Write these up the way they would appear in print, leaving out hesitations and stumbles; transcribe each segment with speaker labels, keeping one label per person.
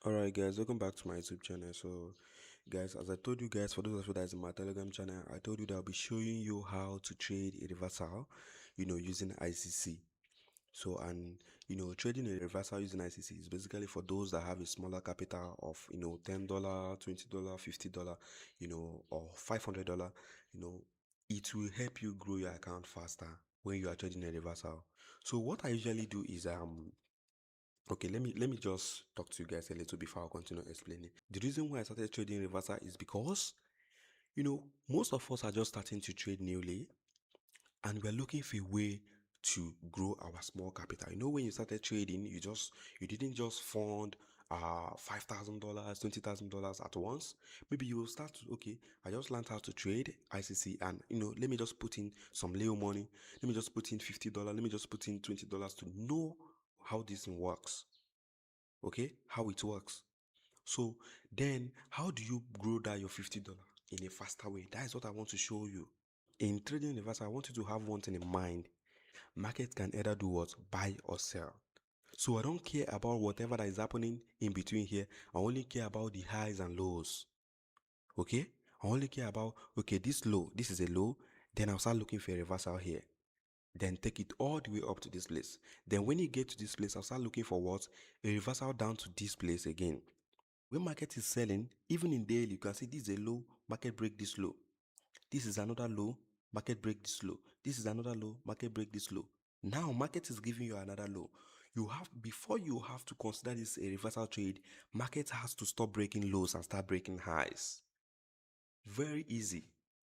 Speaker 1: Alright guys, welcome back to my YouTube channel. So guys, as I told you guys, for those of you that is in my Telegram channel, I told you that I'll be showing you how to trade a reversal, using ICC. So, and trading a reversal using ICC is basically for those that have a smaller capital of $10, $20, $50, or $500. It will help you grow your account faster when you are trading a reversal. So what I usually do is okay, let me just talk to you guys a little before I continue explaining. The reason why I started trading reversal is because most of us are just starting to trade newly, and we're looking for a way to grow our small capital. When you started trading, you didn't just fund $5,000, $20,000 at once. Maybe you will start to, okay, I just learned how to trade ICC, and let me just put in some little money. Let me just put in $50. Let me just put in $20 to know how this thing works. Okay, how it works. So then how do you grow that your $50 in a faster way? That is what I want to show you. In trading reversal, I want you to have one thing in mind. Market can either do what? Buy or sell. So I don't care about whatever that is happening in between here. I only care about the highs and lows. Okay, I only care about, okay, this low, this is a low, then I'll start looking for a reversal here, then take it all the way up to this place. Then when you get to this place, I'll start looking for what? A reversal down to this place again. When market is selling, even in daily, you can see this is a low, market break this low. This is another low, market break this low. This is another low, market break this low. Now market is giving you another low. Before you have to consider this a reversal trade, market has to stop breaking lows and start breaking highs. Very easy.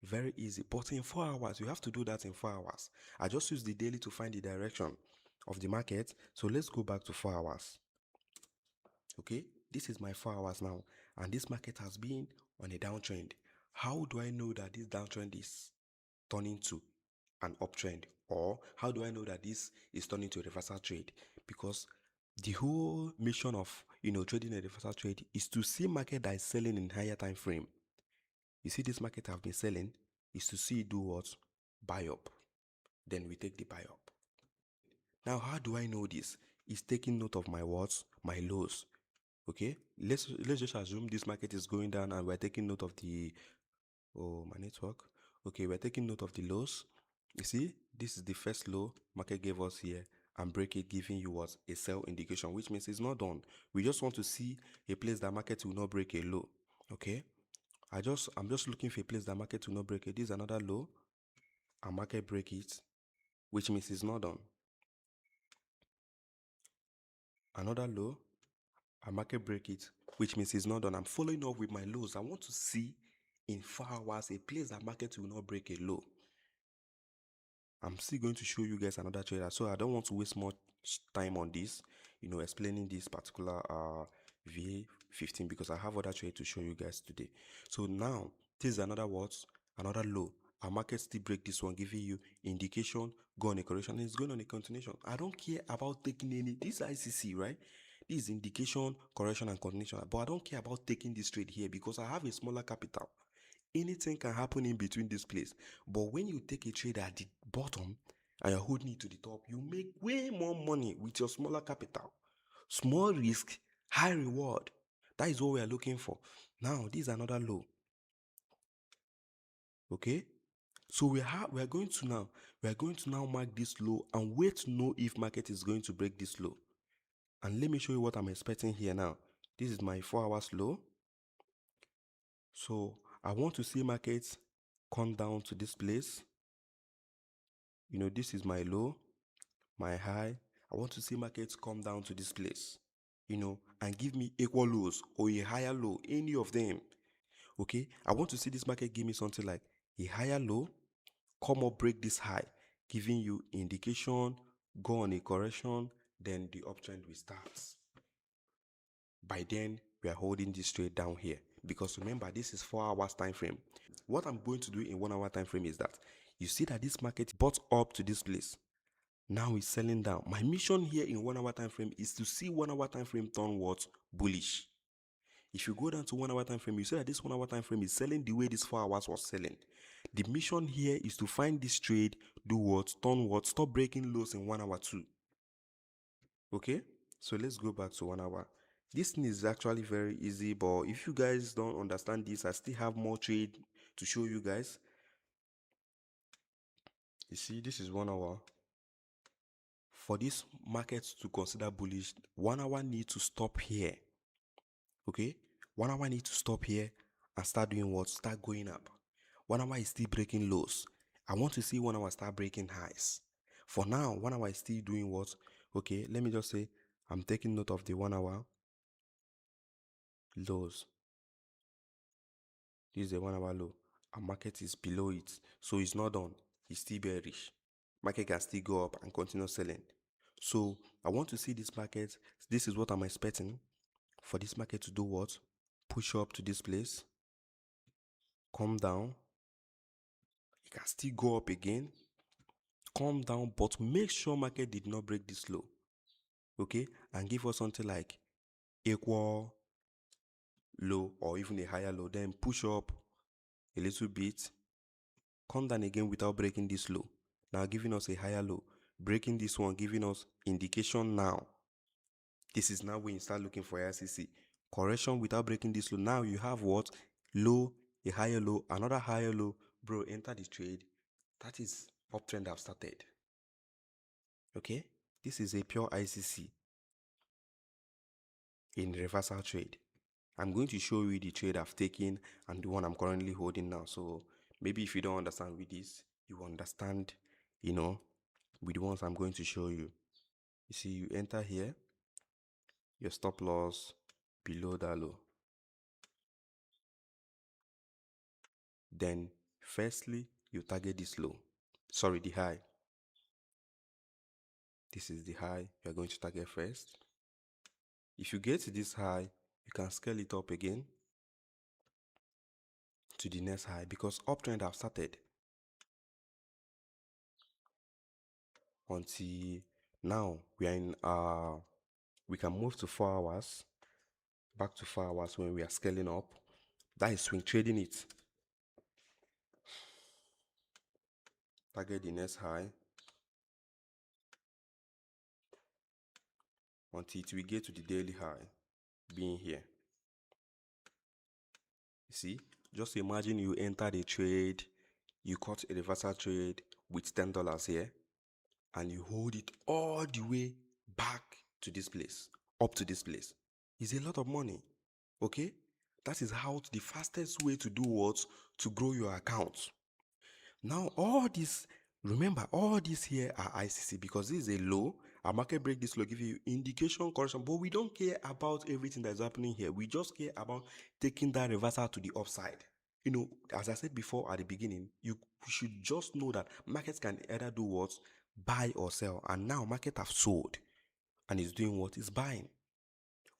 Speaker 1: Very easy. But in 4 hours, you have to do that in 4 hours. I just use the daily to find the direction of the market. So let's go back to 4 hours. Okay, this is my 4 hours now, and this market has been on a downtrend. How do I know that this downtrend is turning to an uptrend, or how do I know that this is turning to a reversal trade? Because the whole mission of trading a reversal trade is to see market that is selling in higher time frame. You see this market have been selling, is to see it do what? Buy up. Then we take the buy up. Now how do I know this? It's taking note of my what? My lows. Okay, let's just assume this market is going down and we're taking note of the, oh, my network. Okay, we're taking note of the lows. You see, this is the first low market gave us here, and break it, giving you what? A sell indication, which means it's not done. We just want to see a place that market will not break a low. Okay, I'm just looking for a place that market will not break it. This is another low, and market break it, which means it's not done. Another low, a market break it, which means it's not done. I'm following up with my lows. I want to see in 4 hours a place that market will not break a low. I'm still going to show you guys another trader, so I don't want to waste more time on this, explaining this particular VA15, because I have other trade to show you guys today. So now this is another low. Our market still break this one, giving you indication, go on a correction, and it's going on a continuation. I don't care about taking any, this ICC, right? This is indication, correction, and continuation, but I don't care about taking this trade here because I have a smaller capital. Anything can happen in between this place. But when you take a trade at the bottom and you're holding it to the top, you make way more money with your smaller capital. Small risk, high reward. That is what we are looking for. Now, this is another low. Okay? So we are going to now mark this low and wait to know if market is going to break this low. And let me show you what I'm expecting here now. This is my 4 hours low. So I want to see markets come down to this place. This is my low, my high. I want to see markets come down to this place, and give me equal lows or a higher low, any of them. Okay, I want to see this market give me something like a higher low, come up, break this high, giving you indication, go on a correction, then the uptrend will start. By then, we are holding this trade down here, because remember, this is 4 hours time frame. What I'm going to do in 1 hour time frame is that you see that this market bought up to this place. Now it's selling down. My mission here in 1 hour time frame is to see 1 hour time frame turn what? Bullish. If you go down to 1 hour time frame, you see that this 1 hour time frame is selling the way this 4 hours was selling. The mission here is to find this trade, do what? Turn what? Stop breaking lows in 1 hour too. Okay, so let's go back to 1 hour. This thing is actually very easy, but if you guys don't understand this, I still have more trade to show you guys. You see, this is 1 hour. For this market to consider bullish, 1 hour need to stop here. Okay, 1 hour need to stop here and start doing what? Start going up. 1 hour is still breaking lows. I want to see 1 hour start breaking highs. For now, 1 hour is still doing what? Okay, let me just say I'm taking note of the 1 hour lows. This is a 1 hour low. Our market is below it, so it's not done. It's still bearish. Market can still go up and continue selling. So I want to see this market. This is what I'm expecting for this market to do what? Push up to this place, come down. It can still go up again, come down, but make sure market did not break this low. Okay, and give us something like equal low or even a higher low, then push up a little bit, come down again without breaking this low, now giving us a higher low, breaking this one, giving us indication. Now this is now when you start looking for ICC correction without breaking this low. Now you have what? Low, a higher low, another higher low. Bro, enter the trade. That is uptrend have started. Okay, this is a pure ICC in reversal trade. I'm going to show you the trade I've taken and the one I'm currently holding now. So maybe if you don't understand with this, you understand, with the ones I'm going to show you. You see, you enter here, your stop loss below that low. Then firstly, you target this low. Sorry, the high. This is the high you're going to target first. If you get to this high, you can scale it up again to the next high because uptrend have started. Until now, we can move to 4 hours, back to 4 hours when we are scaling up. That is swing trading it. Target the next high until it will get to the daily high being here. You see, just imagine you enter the trade, you caught a reversal trade with $10 here, and you hold it all the way back to this place, up to this place. It's a lot of money. Okay, that is how the fastest way to do what? To grow your account. Now all this, remember, all this here are ICC because this is a low. Our market break this low, give you indication, correction, but we don't care about everything that's happening here. We just care about taking that reversal to the upside. As I said before at the beginning, you should just know that markets can either do what? Buy or sell. And now market have sold and is doing what? Is buying.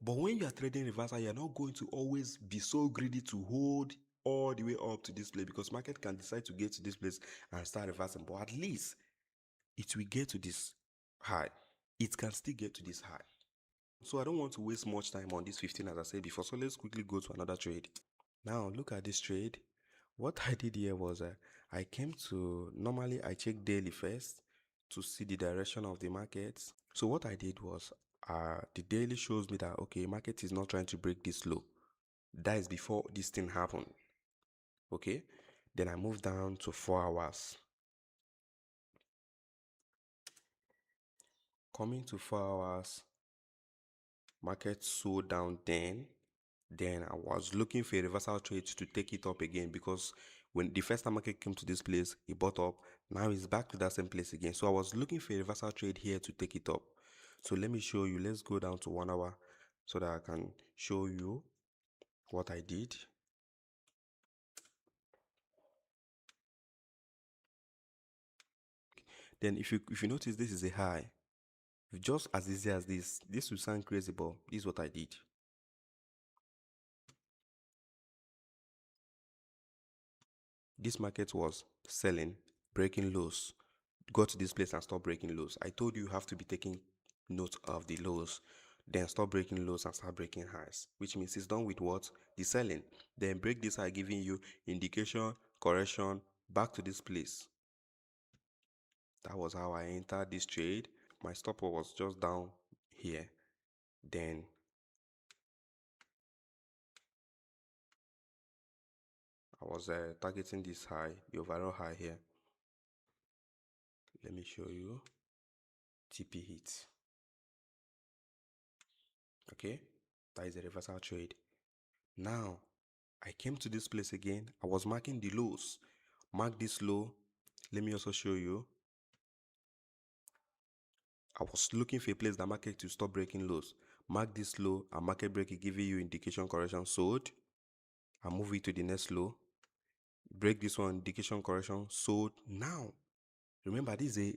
Speaker 1: But when you are trading reversal, you're not going to always be so greedy to hold all the way up to this place because market can decide to get to this place and start reversing. But at least it will get to this high. It can still get to this high. So I don't want to waste much time on this 15 as I said before. So let's quickly go to another trade. Now look at this trade. What I did here was I came to, normally I check daily first to see the direction of the market. So what I did was the daily shows me that okay, market is not trying to break this low. That is before this thing happened. Okay, then I moved down to 4 hours. Coming to 4 hours, market sold down then I was looking for a reversal trade to take it up again because when the first time market came to this place, it bought up. Now it's back to that same place again. So I was looking for a reversal trade here to take it up. So let me show you. Let's go down to 1 hour so that I can show you what I did. Then if you notice, this is a high. Just as easy as this will sound crazy, but this is what I did. This market was selling, breaking lows, got to this place and stop breaking lows. I told you have to be taking note of the lows, then stop breaking lows and start breaking highs, which means it's done with what? The selling. Then break this high, giving you indication, correction, back to this place. That was how I entered this trade. My stop was just down here. Then I was targeting this high, the overall high here. Let me show you. TP hit. Okay, that is a reversal trade. Now I came to this place again. I was marking the lows. Mark this low. Let me also show you. I was looking for a place that market to stop breaking lows. Mark this low and market break it, giving you indication correction sold. I move it to the next low. Break this one, indication correction sold. Now remember, this is a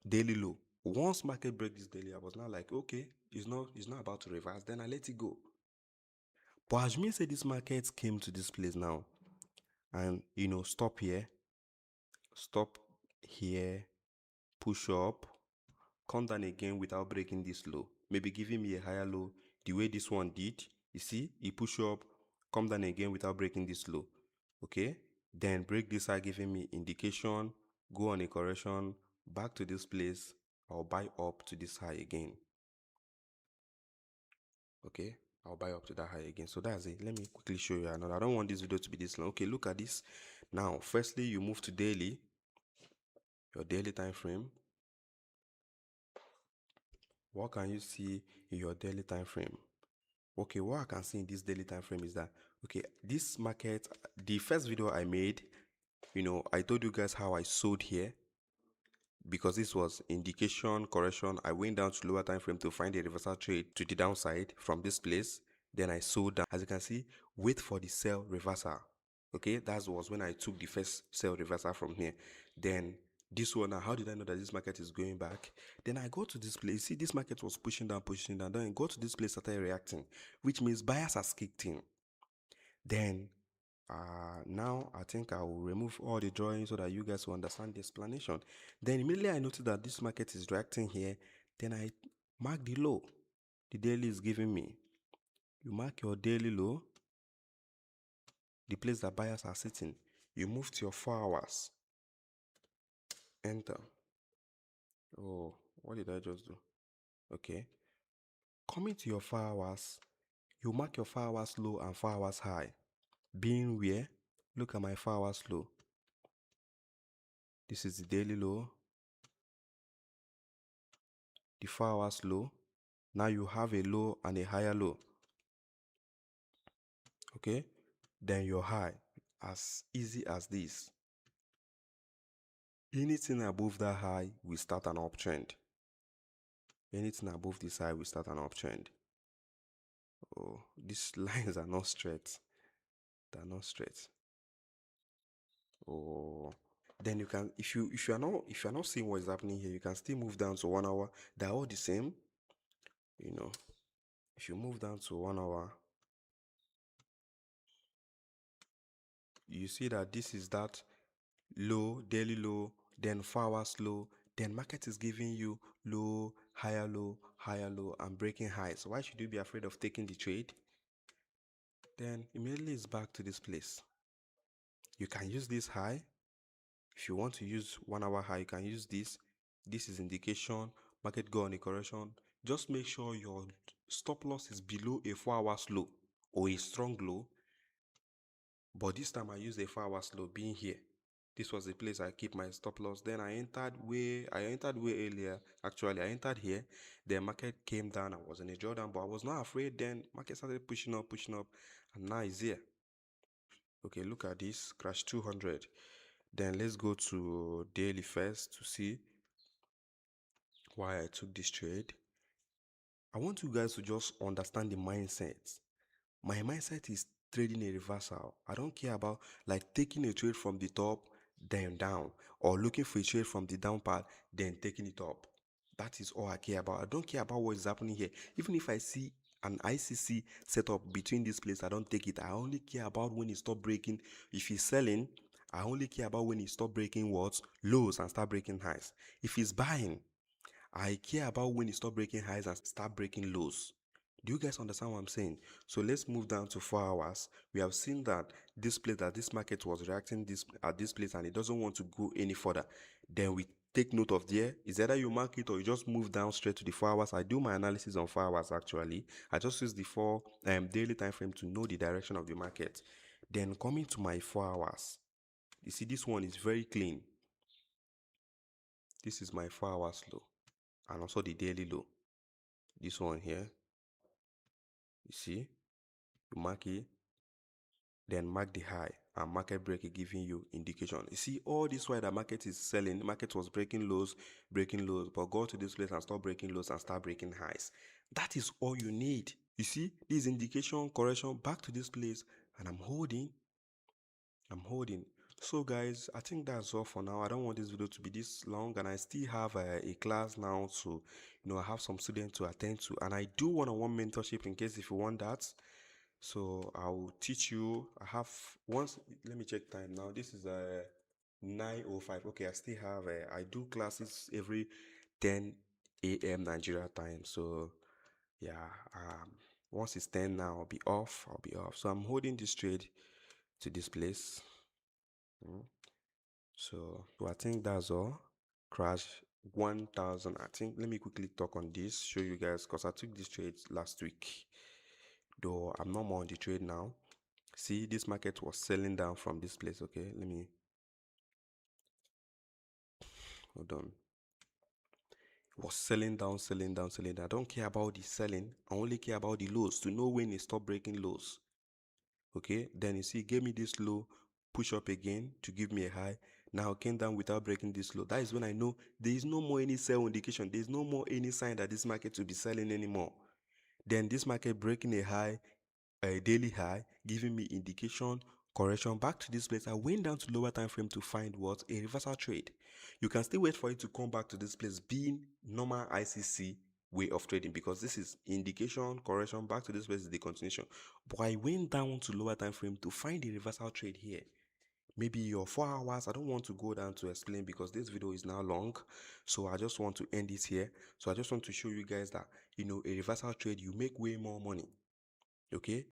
Speaker 1: daily low. Once market break this daily, I was now like, okay, it's not about to reverse. Then I let it go. But as me say, this market came to this place now, and stop here, push up, come down again without breaking this low, maybe giving me a higher low the way this one did. You see, it push up, come down again without breaking this low. Okay, then break this high, giving me indication, go on a correction back to this place. I'll buy up to this high again. Okay, I'll buy up to that high again. So that's it. Let me quickly show you another. I don't want this video to be this long. Okay, look at this. Now firstly, you move to daily, your daily time frame. What can you see in your daily time frame? Okay, what I can see in this daily time frame is that, okay, this market, the first video I made, I told you guys how I sold here, because this was indication correction. I went down to lower time frame to find a reversal trade to the downside from this place. Then I sold down. As you can see, wait for the sell reversal. Okay, that was when I took the first sell reversal from here. Then this one, now how did I know that this market is going back? Then I go to this place. See, this market was pushing down. Then I go to this place, started reacting, which means buyers has kicked in. Then now I think I will remove all the drawings so that you guys will understand the explanation. Then immediately I noticed that this market is reacting here. Then I mark the low the daily is giving me. You mark your daily low, the place that buyers are sitting. You move to your 4 hours. Enter. Oh, what did I just do? Okay. Coming to your 4 hours, you mark your 4 hours low and 4 hours high. Being where? Look at my 4 hours low. This is the daily low, the 4 hours low. Now you have a low and a higher low. Okay, then your high, as easy as this. Anything above that high will start an uptrend. Anything above this high will start an uptrend. Oh, these lines are not straight. They're not straight. Oh, then you can, if you're not seeing what is happening here, you can still move down to 1 hour. They're all the same. If you move down to 1 hour, you see that this is that low, daily low, then 4 hours low, then market is giving you low, higher low, and breaking high. So why should you be afraid of taking the trade? Then immediately it's back to this place. You can use this high. If you want to use 1 hour high, you can use this. This is indication, market go on a correction. Just make sure your stop loss is below a 4 hours low or a strong low. But this time I use a 4 hours low being here. This was the place I keep my stop loss. Then I entered way earlier. Actually, I entered here. The market came down. I was in a drawdown, but I was not afraid. Then market started pushing up, and now it's here. Okay, look at this, crash 200. Then let's go to daily first to see why I took this trade. I want you guys to just understand the mindset. My mindset is trading a reversal. I don't care about like taking a trade from the top, then down, or looking for a trade from the down part, then taking it up. That is all I care about. I don't care about what is happening here. Even if I see an ICC setup between this place, I don't take it. I only care about when it stop breaking. If he's selling, I only care about when he stop breaking what? Lows and start breaking highs. If he's buying, I care about when it stop breaking highs and start breaking lows. Do you guys understand what I'm saying? So let's move down to 4 hours. We have seen that this market was reacting at this place and it doesn't want to go any further. Then we take note of there. Is either you mark it or you just move down straight to the 4 hours. I do my analysis on 4 hours actually. I just use the daily time frame to know the direction of the market. Then coming to my 4 hours, you see this one is very clean. This is my 4 hours low and also the daily low. This one here, you see, you mark it, then mark the high and market break giving you indication. You see all this while the market is selling, the market was breaking lows, but go to this place and start breaking lows and start breaking highs. That is all you need. You see this indication, correction back to this place, and I'm holding. So guys, I think that's all for now. I don't want this video to be this long, and I still have a class now, so I have some students to attend to, and I do one-on-one mentorship in case if you want that. So I'll teach you. I have once. Let me check time now. This is 9:05. Okay, I still have. I do classes every 10 a.m. Nigeria time. So yeah. Once it's 10 now, I'll be off. So I'm holding this trade to this place. So I think that's all. Crash 1000. I think let me quickly talk on this, show you guys, because I took this trade last week. Though I'm not more on the trade now. See, this market was selling down from this place. Okay, let me hold on. It was selling down. I don't care about the selling. I only care about the lows to know when it stop breaking lows. Okay, then you see, it gave me this low, push up again to give me a high. Now came down without breaking this low. That is when I know there is no more any sell indication. There is no more any sign that this market will be selling anymore. Then this market breaking a high, a daily high, giving me indication, correction back to this place. I went down to lower time frame to find what a reversal trade. You can still wait for it to come back to this place, being normal ICC way of trading, because this is indication, correction back to this place is the continuation. But I went down to lower time frame to find a reversal trade here. Maybe your 4 hours. I don't want to go down to explain because this video is now long, so I just want to end this here. So I just want to show you guys that a reversal trade, you make way more money. Okay,